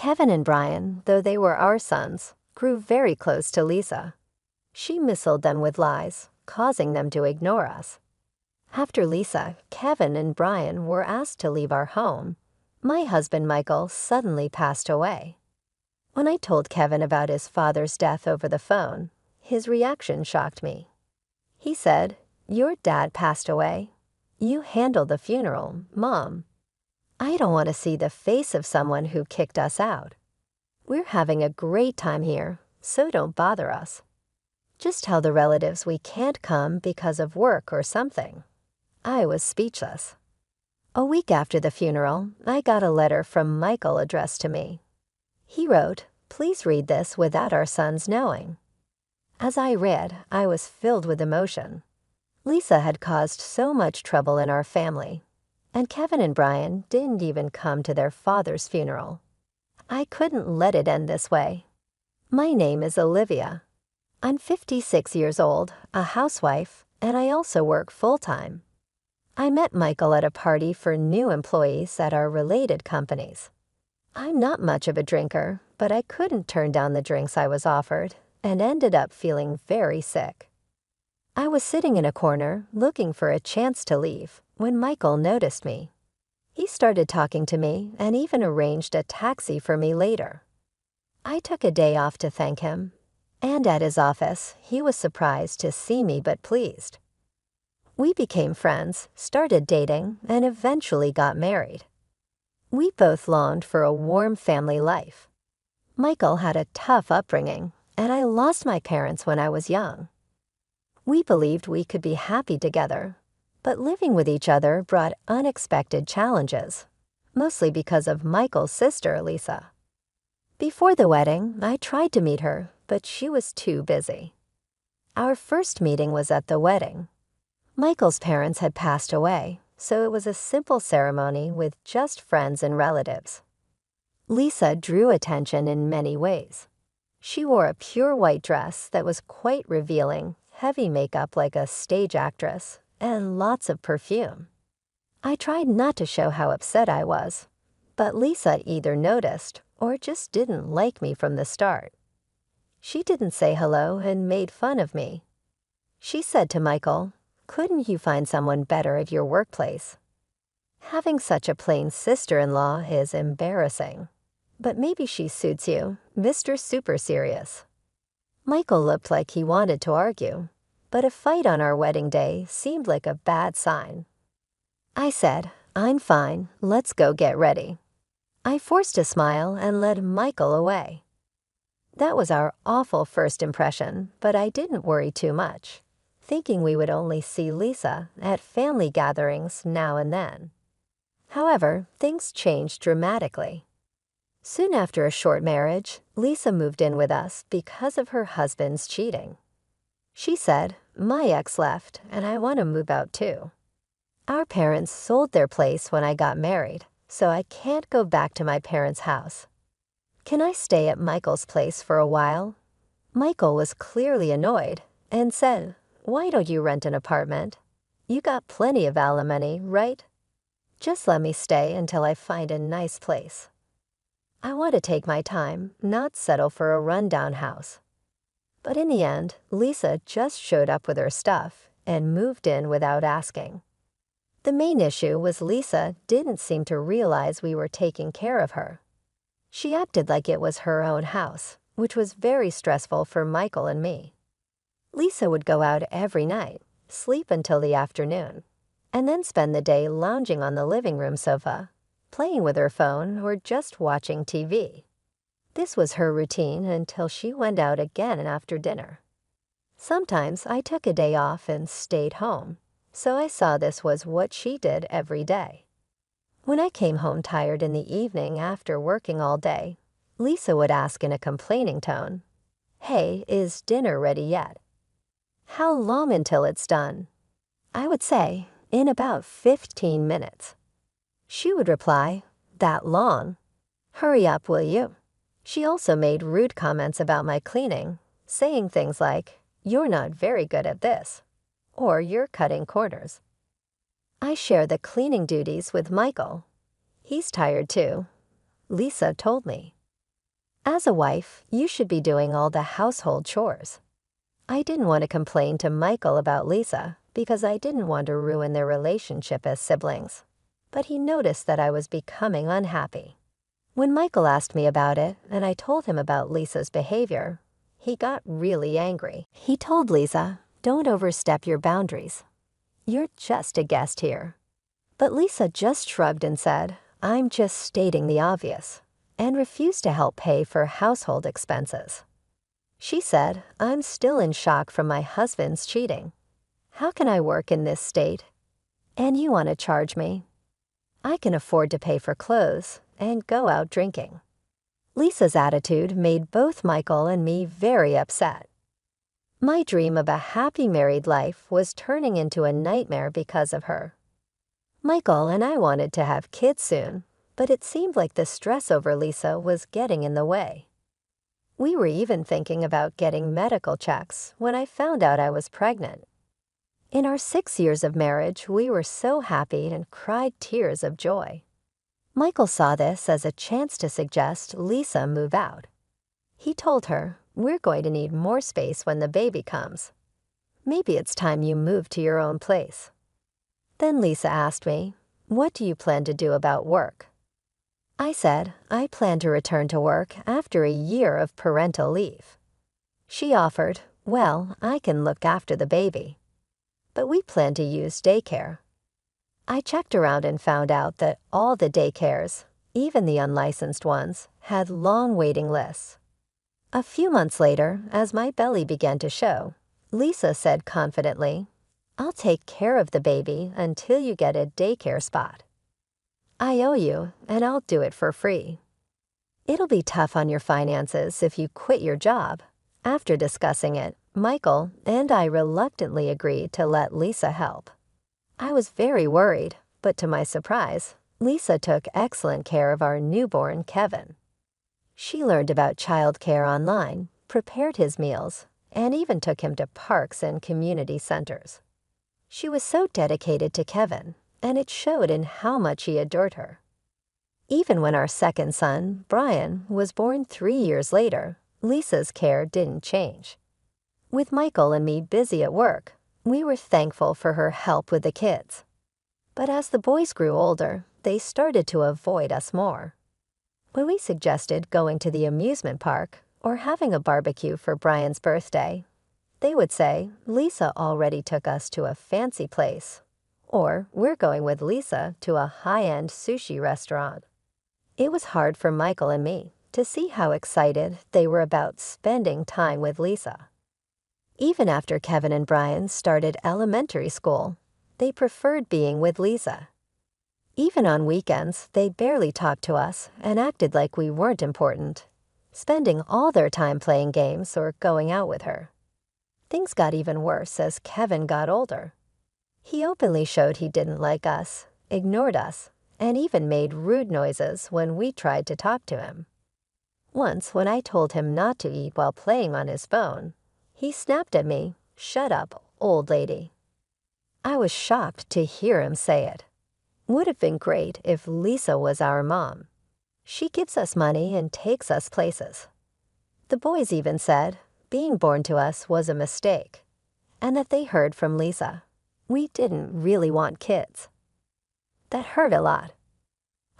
Kevin and Brian, though they were our sons, grew very close to Lisa. She misled them with lies, causing them to ignore us. After Lisa, Kevin, and Brian were asked to leave our home, my husband Michael suddenly passed away. When I told Kevin about his father's death over the phone, his reaction shocked me. He said, "Your dad passed away. You handled the funeral, Mom. I don't want to see the face of someone who kicked us out. We're having a great time here, so don't bother us. Just tell the relatives we can't come because of work or something." I was speechless. A week after the funeral, I got a letter from Michael addressed to me. He wrote, "Please read this without our sons knowing." As I read, I was filled with emotion. Lisa had caused so much trouble in our family, and Kevin and Brian didn't even come to their father's funeral. I couldn't let it end this way. My name is Olivia. I'm 56 years old, a housewife, and I also work full-time. I met Michael at a party for new employees at our related companies. I'm not much of a drinker, but I couldn't turn down the drinks I was offered and ended up feeling very sick. I was sitting in a corner looking for a chance to leave when Michael noticed me. He started talking to me and even arranged a taxi for me later. I took a day off to thank him, and at his office, he was surprised to see me but pleased. We became friends, started dating, and eventually got married. We both longed for a warm family life. Michael had a tough upbringing, and I lost my parents when I was young. We believed we could be happy together, but living with each other brought unexpected challenges, mostly because of Michael's sister, Lisa. Before the wedding, I tried to meet her, but she was too busy. Our first meeting was at the wedding. Michael's parents had passed away, so it was a simple ceremony with just friends and relatives. Lisa drew attention in many ways. She wore a pure white dress that was quite revealing, heavy makeup like a stage actress, and lots of perfume. I tried not to show how upset I was, but Lisa either noticed or just didn't like me from the start. She didn't say hello and made fun of me. She said to Michael, "Couldn't you find someone better at your workplace?" Having such a plain sister-in-law is embarrassing, but maybe she suits you, Mr. Super Serious. Michael looked like he wanted to argue, but a fight on our wedding day seemed like a bad sign. I said, "I'm fine, let's go get ready." I forced a smile and led Michael away. That was our awful first impression, but I didn't worry too much, thinking we would only see Lisa at family gatherings now and then. However, things changed dramatically. Soon after a short marriage, Lisa moved in with us because of her husband's cheating. She said, "My ex left, and I want to move out too." Our parents sold their place when I got married, so I can't go back to my parents' house. Can I stay at Michael's place for a while? Michael was clearly annoyed and said, "Why don't you rent an apartment? You got plenty of alimony, right? Just let me stay until I find a nice place." I want to take my time, not settle for a rundown house. But in the end, Lisa just showed up with her stuff and moved in without asking. The main issue was Lisa didn't seem to realize we were taking care of her. She acted like it was her own house, which was very stressful for Michael and me. Lisa would go out every night, sleep until the afternoon, and then spend the day lounging on the living room sofa, playing with her phone or just watching TV. This was her routine until she went out again after dinner. Sometimes I took a day off and stayed home, so I saw this was what she did every day. When I came home tired in the evening after working all day, Lisa would ask in a complaining tone, "Hey, is dinner ready yet?" "How long until it's done?" I would say, "In about 15 minutes." She would reply, "That long? Hurry up, will you?" She also made rude comments about my cleaning, saying things like, "You're not very good at this," or "You're cutting corners." I share the cleaning duties with Michael. He's tired too. Lisa told me. As a wife, you should be doing all the household chores. I didn't want to complain to Michael about Lisa because I didn't want to ruin their relationship as siblings. But he noticed that I was becoming unhappy. When Michael asked me about it and I told him about Lisa's behavior, he got really angry. He told Lisa, "Don't overstep your boundaries. You're just a guest here." But Lisa just shrugged and said, "I'm just stating the obvious," and refused to help pay for household expenses. She said, "I'm still in shock from my husband's cheating. How can I work in this state? And you want to charge me? I can afford to pay for clothes and go out drinking." Lisa's attitude made both Michael and me very upset. My dream of a happy married life was turning into a nightmare because of her. Michael and I wanted to have kids soon, but it seemed like the stress over Lisa was getting in the way. We were even thinking about getting medical checks when I found out I was pregnant. In our 6 years of marriage, we were so happy and cried tears of joy. Michael saw this as a chance to suggest Lisa move out. He told her, "We're going to need more space when the baby comes. Maybe it's time you move to your own place." Then Lisa asked me, "What do you plan to do about work?" I said, "I plan to return to work after a year of parental leave." She offered, "Well, I can look after the baby. But we plan to use daycare." I checked around and found out that all the daycares, even the unlicensed ones, had long waiting lists. A few months later, as my belly began to show, Lisa said confidently, "I'll take care of the baby until you get a daycare spot. I owe you, and I'll do it for free. It'll be tough on your finances if you quit your job." After discussing it, Michael and I reluctantly agreed to let Lisa help. I was very worried, but to my surprise, Lisa took excellent care of our newborn Kevin. She learned about childcare online, prepared his meals, and even took him to parks and community centers. She was so dedicated to Kevin, and it showed in how much he adored her. Even when our second son, Brian, was born 3 years later, Lisa's care didn't change. With Michael and me busy at work, we were thankful for her help with the kids. But as the boys grew older, they started to avoid us more. When we suggested going to the amusement park or having a barbecue for Brian's birthday, they would say, "Lisa already took us to a fancy place," or "We're going with Lisa to a high-end sushi restaurant." It was hard for Michael and me to see how excited they were about spending time with Lisa. Even after Kevin and Brian started elementary school, they preferred being with Lisa. Even on weekends, they barely talked to us and acted like we weren't important, spending all their time playing games or going out with her. Things got even worse as Kevin got older. He openly showed he didn't like us, ignored us, and even made rude noises when we tried to talk to him. Once, when I told him not to eat while playing on his phone, he snapped at me, "Shut up, old lady." I was shocked to hear him say it. Would have been great if Lisa was our mom. She gives us money and takes us places. The boys even said being born to us was a mistake, and that they heard from Lisa we didn't really want kids. That hurt a lot.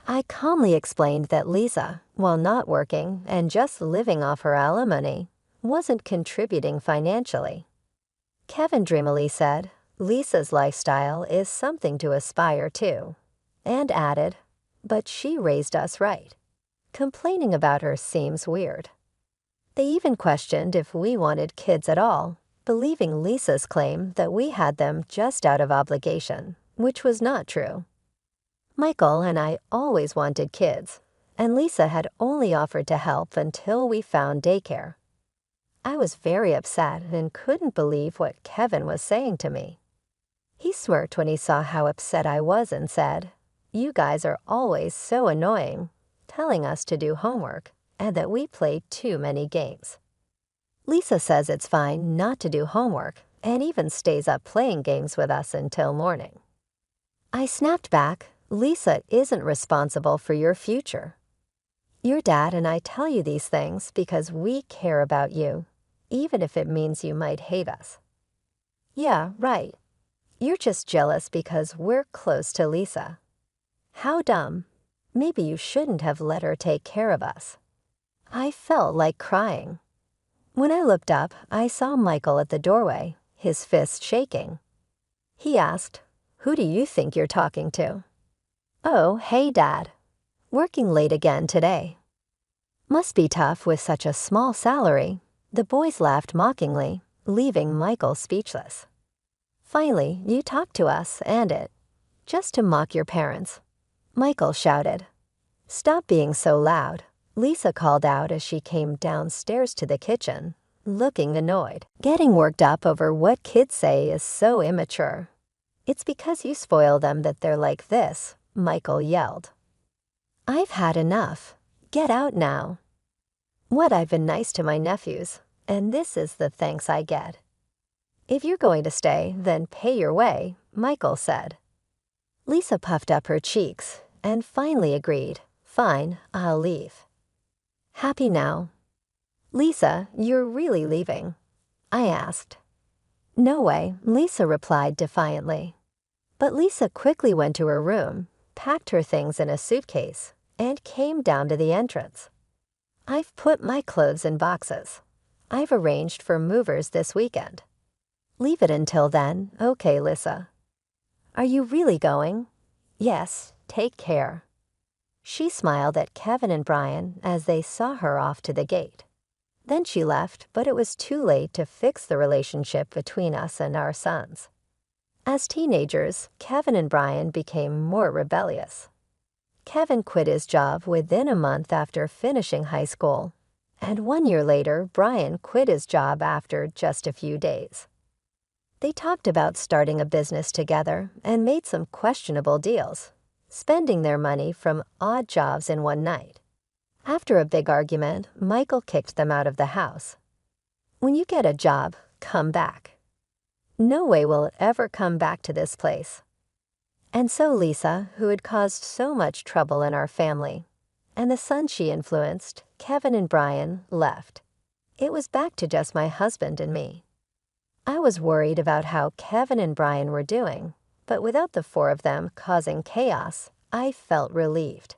I calmly explained that Lisa, while not working and just living off her alimony, wasn't contributing financially. Kevin dreamily said, "Lisa's lifestyle is something to aspire to," and added, "But she raised us right. Complaining about her seems weird." They even questioned if we wanted kids at all, believing Lisa's claim that we had them just out of obligation, which was not true. Michael and I always wanted kids, and Lisa had only offered to help until we found daycare. I was very upset and couldn't believe what Kevin was saying to me. He smirked when he saw how upset I was and said, "You guys are always so annoying, telling us to do homework and that we play too many games." Lisa says it's fine not to do homework and even stays up playing games with us until morning. I snapped back, "Lisa isn't responsible for your future." Your dad and I tell you these things because we care about you, even if it means you might hate us." "Yeah, right. You're just jealous because we're close to Lisa. How dumb. Maybe you shouldn't have let her take care of us." I felt like crying. When I looked up, I saw Michael at the doorway, his fist shaking. He asked, "Who do you think you're talking to?" "Oh, hey, Dad. Working late again today." "Must be tough with such a small salary." The boys laughed mockingly, leaving Michael speechless. "Finally, you talked to us and it. Just to mock your parents," Michael shouted. "Stop being so loud," Lisa called out as she came downstairs to the kitchen, looking annoyed. "Getting worked up over what kids say is so immature. It's because you spoil them that they're like this," Michael yelled. "I've had enough. Get out now." "What, I've been nice to my nephews, and this is the thanks I get." "If you're going to stay, then pay your way," Michael said. Lisa puffed up her cheeks and finally agreed, "Fine, I'll leave." "Happy now?" "Lisa, you're really leaving?" I asked. "No way," Lisa replied defiantly. But Lisa quickly went to her room, packed her things in a suitcase, and came down to the entrance. "I've put my clothes in boxes. I've arranged for movers this weekend." "Leave it until then, okay, Lisa." "Are you really going?" "Yes, take care." She smiled at Kevin and Brian as they saw her off to the gate. Then she left, but it was too late to fix the relationship between us and our sons. As teenagers, Kevin and Brian became more rebellious. Kevin quit his job within a month after finishing high school, and 1 year later, Brian quit his job after just a few days. They talked about starting a business together and made some questionable deals, spending their money from odd jobs in one night. After a big argument, Michael kicked them out of the house. "When you get a job, come back." "No way will it ever come back to this place." And so Lisa, who had caused so much trouble in our family, and the son she influenced, Kevin and Brian, left. It was back to just my husband and me. I was worried about how Kevin and Brian were doing, but without the four of them causing chaos, I felt relieved.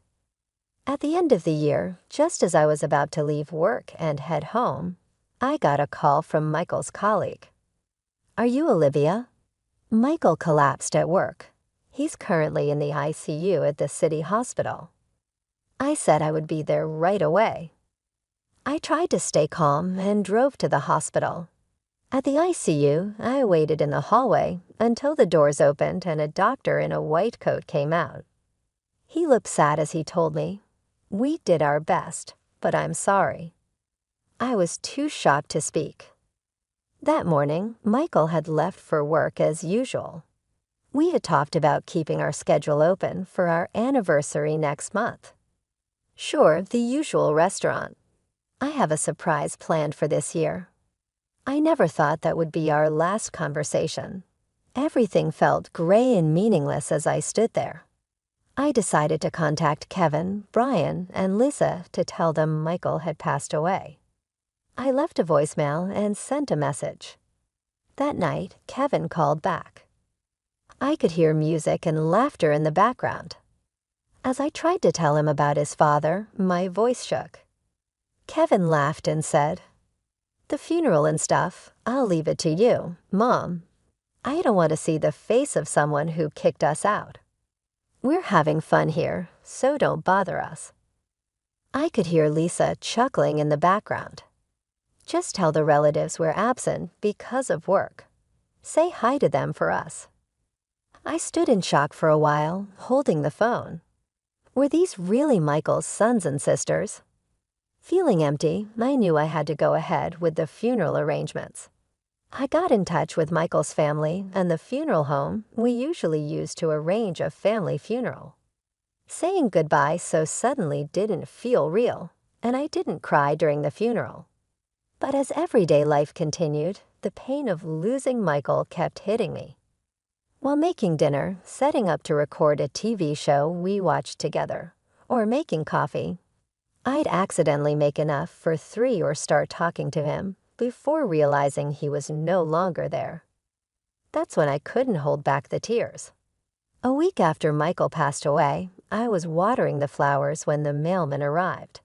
At the end of the year, just as I was about to leave work and head home, I got a call from Michael's colleague. "Are you Olivia?" Michael collapsed at work. He's currently in the ICU at the city hospital. I said I would be there right away. I tried to stay calm and drove to the hospital. At the ICU, I waited in the hallway until the doors opened and a doctor in a white coat came out. He looked sad as he told me, "We did our best, but I'm sorry." I was too shocked to speak. That morning, Michael had left for work as usual. We had talked about keeping our schedule open for our anniversary next month. Sure, the usual restaurant. I have a surprise planned for this year. I never thought that would be our last conversation. Everything felt gray and meaningless as I stood there. I decided to contact Kevin, Brian, and Lisa to tell them Michael had passed away. I left a voicemail and sent a message. That night, Kevin called back. I could hear music and laughter in the background. As I tried to tell him about his father, my voice shook. Kevin laughed and said, "The funeral and stuff, I'll leave it to you, Mom. I don't want to see the face of someone who kicked us out. We're having fun here, so don't bother us." I could hear Lisa chuckling in the background. "Just tell the relatives we're absent because of work. Say hi to them for us." I stood in shock for a while, holding the phone. Were these really Michael's sons and sisters? Feeling empty, I knew I had to go ahead with the funeral arrangements. I got in touch with Michael's family and the funeral home we usually use to arrange a family funeral. Saying goodbye so suddenly didn't feel real, and I didn't cry during the funeral. But as everyday life continued, the pain of losing Michael kept hitting me. While making dinner, setting up to record a TV show we watched together, or making coffee, I'd accidentally make enough for 3 or start talking to him before realizing he was no longer there. That's when I couldn't hold back the tears. A week after Michael passed away, I was watering the flowers when the mailman arrived.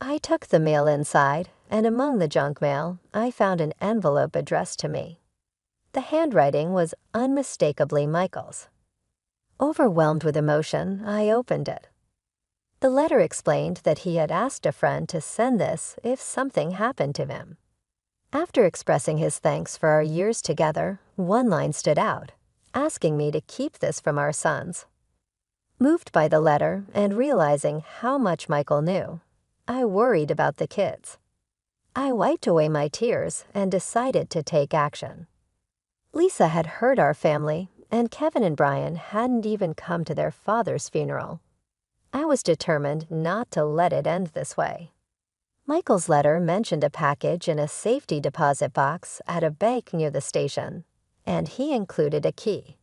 I took the mail inside, and among the junk mail, I found an envelope addressed to me. The handwriting was unmistakably Michael's. Overwhelmed with emotion, I opened it. The letter explained that he had asked a friend to send this if something happened to him. After expressing his thanks for our years together, one line stood out, asking me to keep this from our sons. Moved by the letter and realizing how much Michael knew, I worried about the kids. I wiped away my tears and decided to take action. Lisa had hurt our family, and Kevin and Brian hadn't even come to their father's funeral. I was determined not to let it end this way. Michael's letter mentioned a package in a safety deposit box at a bank near the station, and he included a key.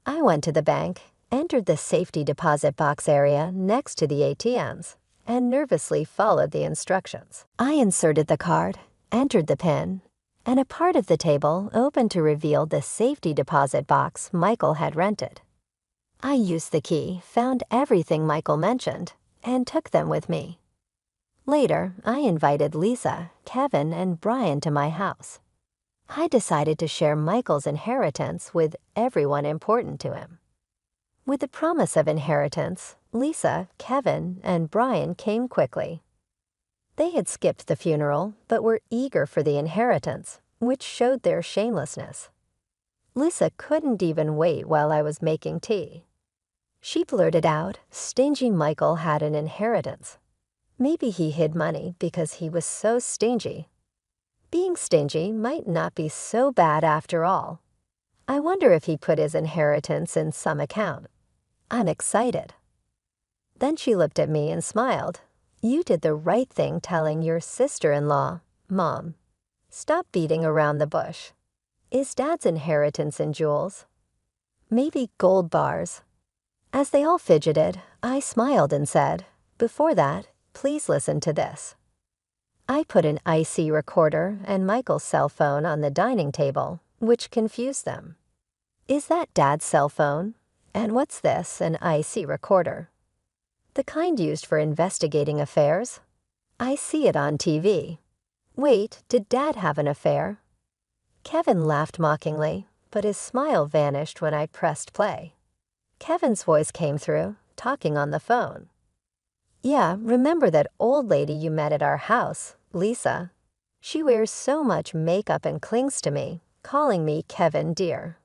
I went to the bank, entered the safety deposit box area next to the ATMs, and nervously followed the instructions. I inserted the card, entered the PIN, and a part of the table opened to reveal the safety deposit box Michael had rented. I used the key, found everything Michael mentioned, and took them with me. Later, I invited Lisa, Kevin, and Brian to my house. I decided to share Michael's inheritance with everyone important to him. With the promise of inheritance, Lisa, Kevin, and Brian came quickly. They had skipped the funeral, but were eager for the inheritance, which showed their shamelessness. Lisa couldn't even wait while I was making tea. She blurted out, stingy Michael had an inheritance. Maybe he hid money because he was so stingy. Being stingy might not be so bad after all. I wonder if he put his inheritance in some account. I'm excited. Then she looked at me and smiled. You did the right thing telling your sister-in-law, Mom. Stop beating around the bush. Is Dad's inheritance in jewels? Maybe gold bars. As they all fidgeted, I smiled and said, before that, please listen to this. I put an IC recorder and Michael's cell phone on the dining table, which confused them. Is that Dad's cell phone? And what's this, an IC recorder? The kind used for investigating affairs? I see it on TV. Wait, did Dad have an affair? Kevin laughed mockingly, but his smile vanished when I pressed play. Kevin's voice came through, talking on the phone. Yeah, remember that old lady you met at our house, Lisa? She wears so much makeup and clings to me, calling me Kevin dear.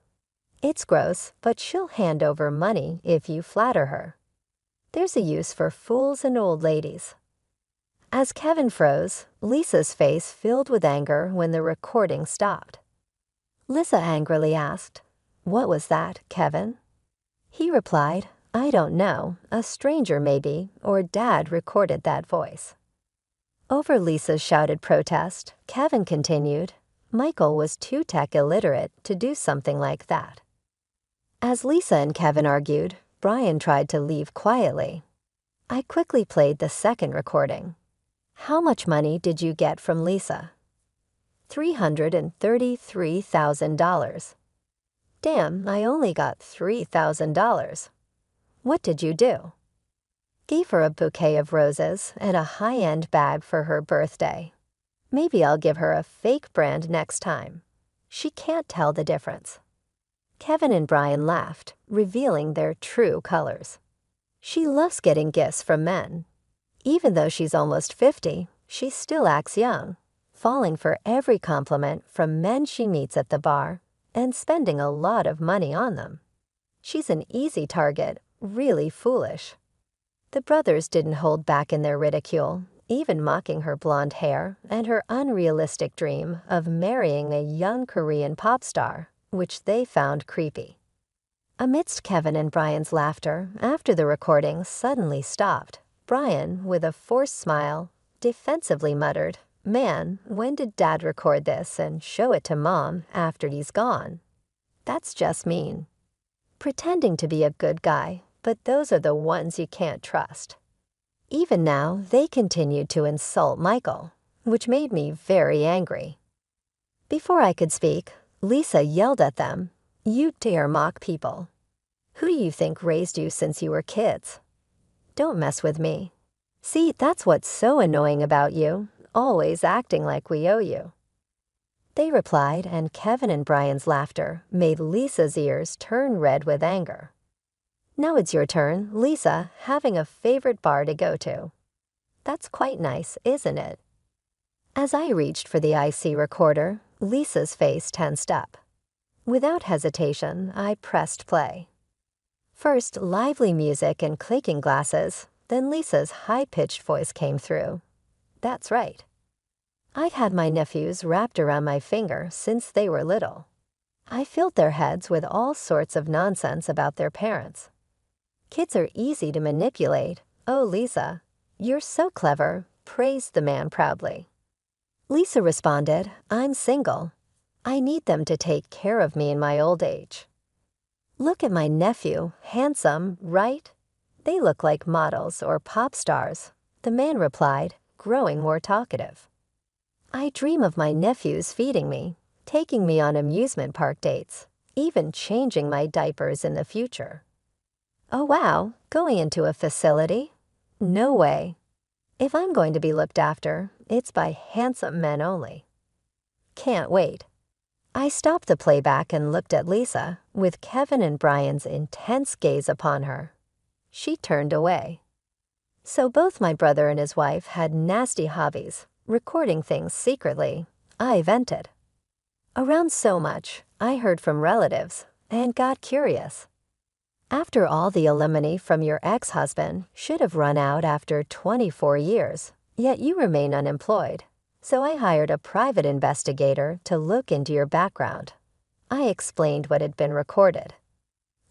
It's gross, but she'll hand over money if you flatter her. There's a use for fools and old ladies. As Kevin froze, Lisa's face filled with anger when the recording stopped. Lisa angrily asked, "What was that, Kevin?" He replied, "I don't know, a stranger maybe, or Dad recorded that voice." Over Lisa's shouted protest, Kevin continued, Michael was too tech illiterate to do something like that. As Lisa and Kevin argued, Brian tried to leave quietly. I quickly played the second recording. How much money did you get from Lisa? $333,000. Damn, I only got $3,000. What did you do? Gave her a bouquet of roses and a high-end bag for her birthday. Maybe I'll give her a fake brand next time. She can't tell the difference. Kevin and Brian laughed, revealing their true colors. She loves getting gifts from men. Even though she's almost 50, she still acts young, falling for every compliment from men she meets at the bar and spending a lot of money on them. She's an easy target, really foolish. The brothers didn't hold back in their ridicule, even mocking her blonde hair and her unrealistic dream of marrying a young Korean pop star, which they found creepy. Amidst Kevin and Brian's laughter, after the recording suddenly stopped, Brian, with a forced smile, defensively muttered, "Man, when did Dad record this and show it to Mom after he's gone? That's just mean." Pretending to be a good guy, but those are the ones you can't trust. Even now, they continued to insult Michael, which made me very angry. Before I could speak, Lisa yelled at them, "You dare mock people. Who do you think raised you since you were kids? Don't mess with me. See, that's what's so annoying about you, always acting like we owe you." They replied, and Kevin and Brian's laughter made Lisa's ears turn red with anger. "Now it's your turn, Lisa, having a favorite bar to go to. That's quite nice, isn't it?" As I reached for the IC recorder, Lisa's face tensed up. Without hesitation, I pressed play. First, lively music and clinking glasses, then Lisa's high-pitched voice came through. "That's right. I've had my nephews wrapped around my finger since they were little. I filled their heads with all sorts of nonsense about their parents. Kids are easy to manipulate. Oh, Lisa, you're so clever," praised the man proudly. Lisa responded, "I'm single. I need them to take care of me in my old age." "Look at my nephew, handsome, right? They look like models or pop stars," the man replied, growing more talkative. "I dream of my nephews feeding me, taking me on amusement park dates, even changing my diapers in the future." "Oh wow, going into a facility? No way. If I'm going to be looked after, it's by handsome men only. Can't wait." I stopped the playback and looked at Lisa, with Kevin and Brian's intense gaze upon her. She turned away. So both my brother and his wife had nasty hobbies, recording things secretly. I vented. Around so much, I heard from relatives and got curious. After all, the alimony from your ex-husband should have run out after 24 years, yet you remain unemployed. So I hired a private investigator to look into your background. I explained what had been recorded.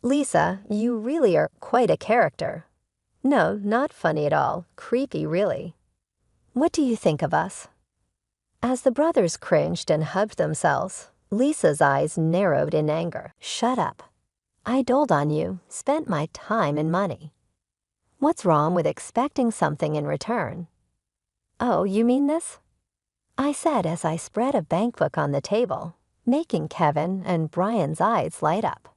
"Lisa, you really are quite a character. No, not funny at all, creepy really. What do you think of us?" As the brothers cringed and hugged themselves, Lisa's eyes narrowed in anger. "Shut up. I doled on you, spent my time and money. What's wrong with expecting something in return?" "Oh, you mean this?" I said as I spread a bankbook on the table, making Kevin and Brian's eyes light up.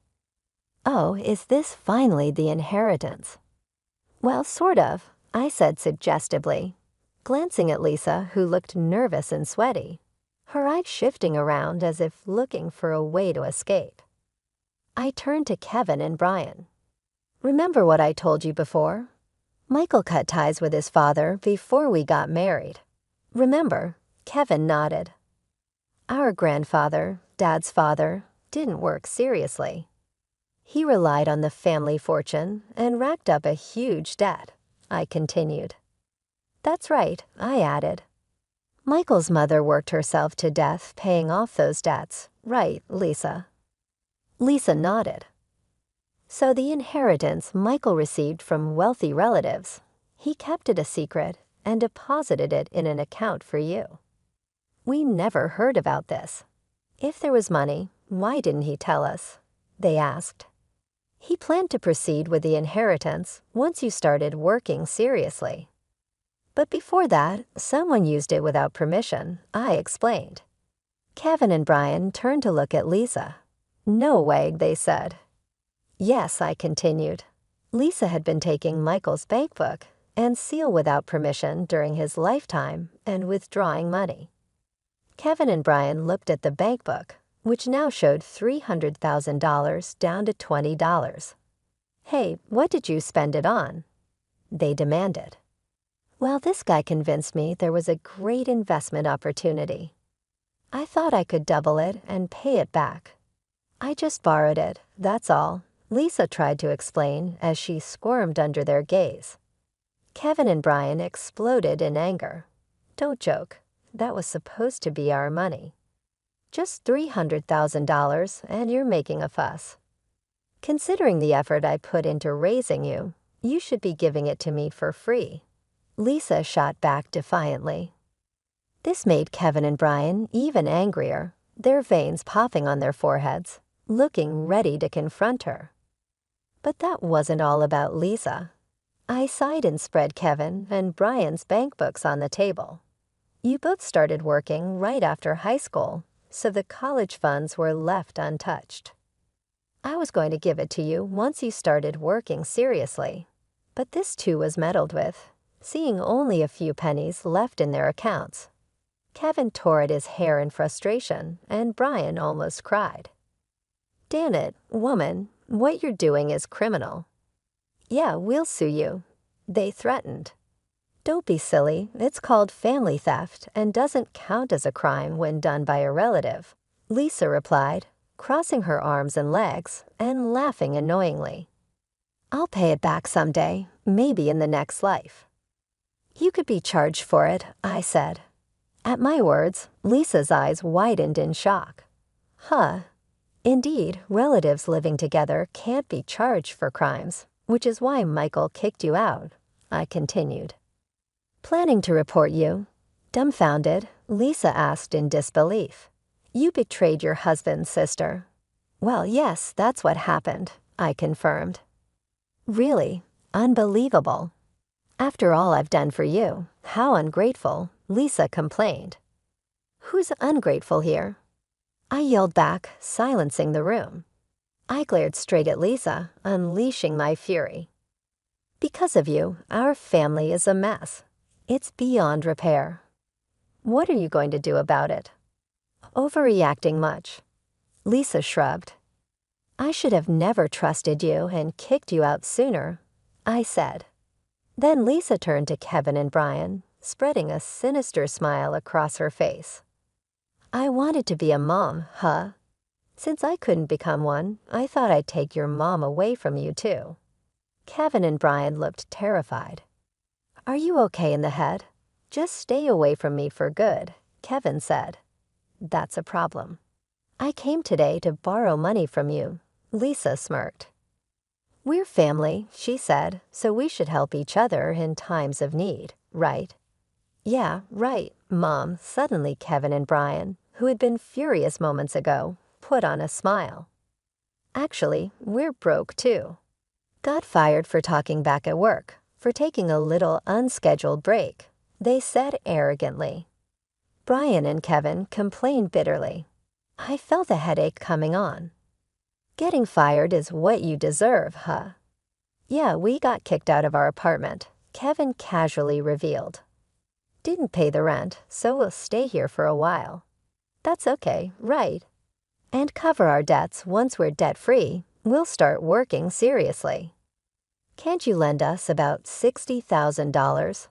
"Oh, is this finally the inheritance?" "Well, sort of," I said suggestively, glancing at Lisa, who looked nervous and sweaty, her eyes shifting around as if looking for a way to escape. I turned to Kevin and Brian. "Remember what I told you before? Michael cut ties with his father before we got married. Remember?" Kevin nodded. "Our grandfather, Dad's father, didn't work seriously. He relied on the family fortune and racked up a huge debt," I continued. "That's right," I added. "Michael's mother worked herself to death paying off those debts, right, Lisa?" Lisa nodded. "So the inheritance Michael received from wealthy relatives, he kept it a secret and deposited it in an account for you. We never heard about this. If there was money, why didn't he tell us?" they asked. "He planned to proceed with the inheritance once you started working seriously. But before that, someone used it without permission," I explained. Kevin and Brian turned to look at Lisa. "No way," they said. "Yes," I continued. "Lisa had been taking Michael's bankbook and seal without permission during his lifetime and withdrawing money." Kevin and Brian looked at the bankbook, which now showed $300,000 down to $20. "Hey, what did you spend it on?" they demanded. "Well, this guy convinced me there was a great investment opportunity. I thought I could double it and pay it back. I just borrowed it, that's all," Lisa tried to explain as she squirmed under their gaze. Kevin and Brian exploded in anger. "Don't joke. That was supposed to be our money. Just $300,000 and you're making a fuss. Considering the effort I put into raising you, you should be giving it to me for free," Lisa shot back defiantly. This made Kevin and Brian even angrier, their veins popping on their foreheads, looking ready to confront her. But that wasn't all about Lisa. I sighed and spread Kevin and Brian's bank books on the table. You both started working right after high school, so the college funds were left untouched. I was going to give it to you once you started working seriously, but this too was meddled with, seeing only a few pennies left in their accounts. Kevin tore at his hair in frustration, and Brian almost cried. "Damn it, woman, what you're doing is criminal." "Yeah, we'll sue you," they threatened. "Don't be silly, it's called family theft and doesn't count as a crime when done by a relative," Lisa replied, crossing her arms and legs and laughing annoyingly. "I'll pay it back someday, maybe in the next life." "You could be charged for it," I said. At my words, Lisa's eyes widened in shock. "Huh. Indeed, relatives living together can't be charged for crimes, which is why Michael kicked you out," I continued. "Planning to report you?" Dumbfounded, Lisa asked in disbelief. "You betrayed your husband's sister." "Well, yes, that's what happened," I confirmed. "Really? Unbelievable. After all I've done for you, how ungrateful," Lisa complained. "Who's ungrateful here?" I yelled back, silencing the room. I glared straight at Lisa, unleashing my fury. "Because of you, our family is a mess. It's beyond repair. What are you going to do about it?" "Overreacting much." Lisa shrugged. "I should have never trusted you and kicked you out sooner," I said. Then Lisa turned to Kevin and Brian, spreading a sinister smile across her face. "I wanted to be a mom, huh? Since I couldn't become one, I thought I'd take your mom away from you too." Kevin and Brian looked terrified. "Are you okay in the head? Just stay away from me for good," Kevin said. "That's a problem." "I came today to borrow money from you," Lisa smirked. "We're family," she said, "so we should help each other in times of need, right?" "Yeah, right, Mom," suddenly Kevin and Brian, who had been furious moments ago, put on a smile. "Actually, we're broke too. Got fired for talking back at work, for taking a little unscheduled break," they said arrogantly. Brian and Kevin complained bitterly. I felt a headache coming on. "Getting fired is what you deserve, huh?" "Yeah, we got kicked out of our apartment," Kevin casually revealed. "Didn't pay the rent, so we'll stay here for a while." "That's okay, right? And cover our debts once we're debt-free. We'll start working seriously. Can't you lend us about $60,000?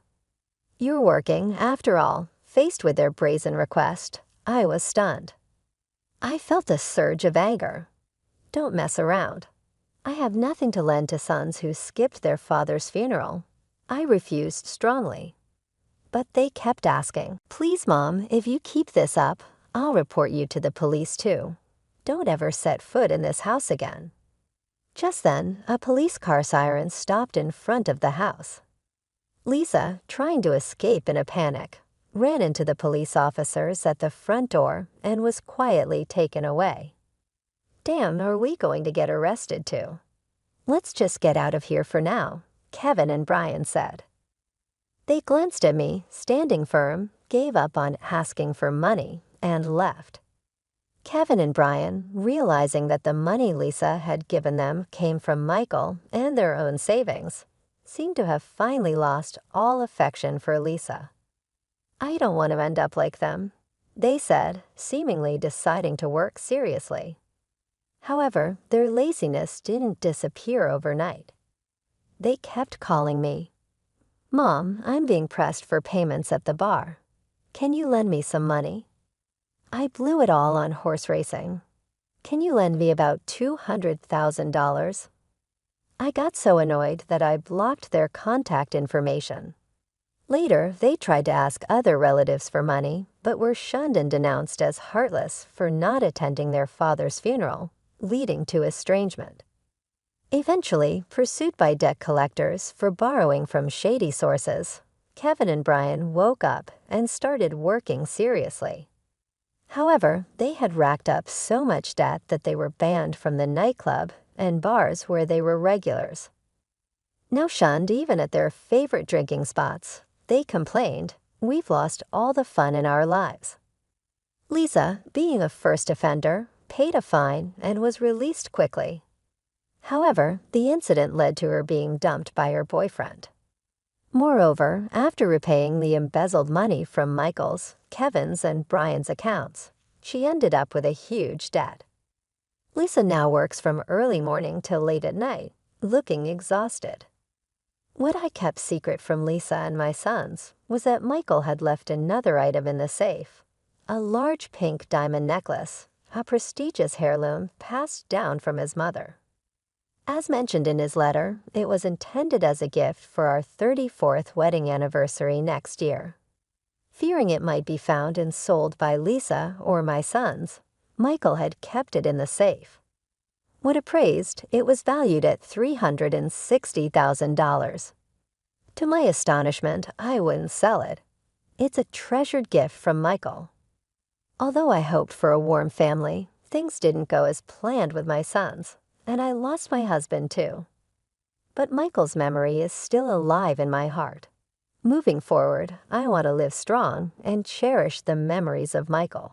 "You're working, after all." Faced with their brazen request, I was stunned. I felt a surge of anger. Don't mess around. I have nothing to lend to sons who skipped their father's funeral. I refused strongly. But they kept asking, "Please, Mom, if you keep this up, I'll report you to the police too. Don't ever set foot in this house again." Just then, a police car siren stopped in front of the house. Lisa, trying to escape in a panic, ran into the police officers at the front door and was quietly taken away. "Damn, are we going to get arrested too?" "Let's just get out of here for now," Kevin and Brian said. They glanced at me, standing firm, gave up on asking for money, and left. Kevin and Brian, realizing that the money Lisa had given them came from Michael and their own savings, seemed to have finally lost all affection for Lisa. "I don't want to end up like them," they said, seemingly deciding to work seriously. However, their laziness didn't disappear overnight. They kept calling me. "Mom, I'm being pressed for payments at the bar. Can you lend me some money?" "I blew it all on horse racing. Can you lend me about $200,000? I got so annoyed that I blocked their contact information. Later, they tried to ask other relatives for money, but were shunned and denounced as heartless for not attending their father's funeral, leading to estrangement. Eventually, pursued by debt collectors for borrowing from shady sources, Kevin and Brian woke up and started working seriously. However, they had racked up so much debt that they were banned from the nightclub and bars where they were regulars. Now shunned even at their favorite drinking spots, they complained, "We've lost all the fun in our lives." Lisa, being a first offender, paid a fine and was released quickly. However, the incident led to her being dumped by her boyfriend. Moreover, after repaying the embezzled money from Michael's, Kevin's, and Brian's accounts, she ended up with a huge debt. Lisa now works from early morning till late at night, looking exhausted. What I kept secret from Lisa and my sons was that Michael had left another item in the safe, a large pink diamond necklace, a prestigious heirloom passed down from his mother. As mentioned in his letter, it was intended as a gift for our 34th wedding anniversary next year. Fearing it might be found and sold by Lisa or my sons, Michael had kept it in the safe. When appraised, it was valued at $360,000. To my astonishment, I wouldn't sell it. It's a treasured gift from Michael. Although I hoped for a warm family, things didn't go as planned with my sons, and I lost my husband too. But Michael's memory is still alive in my heart. Moving forward, I want to live strong and cherish the memories of Michael.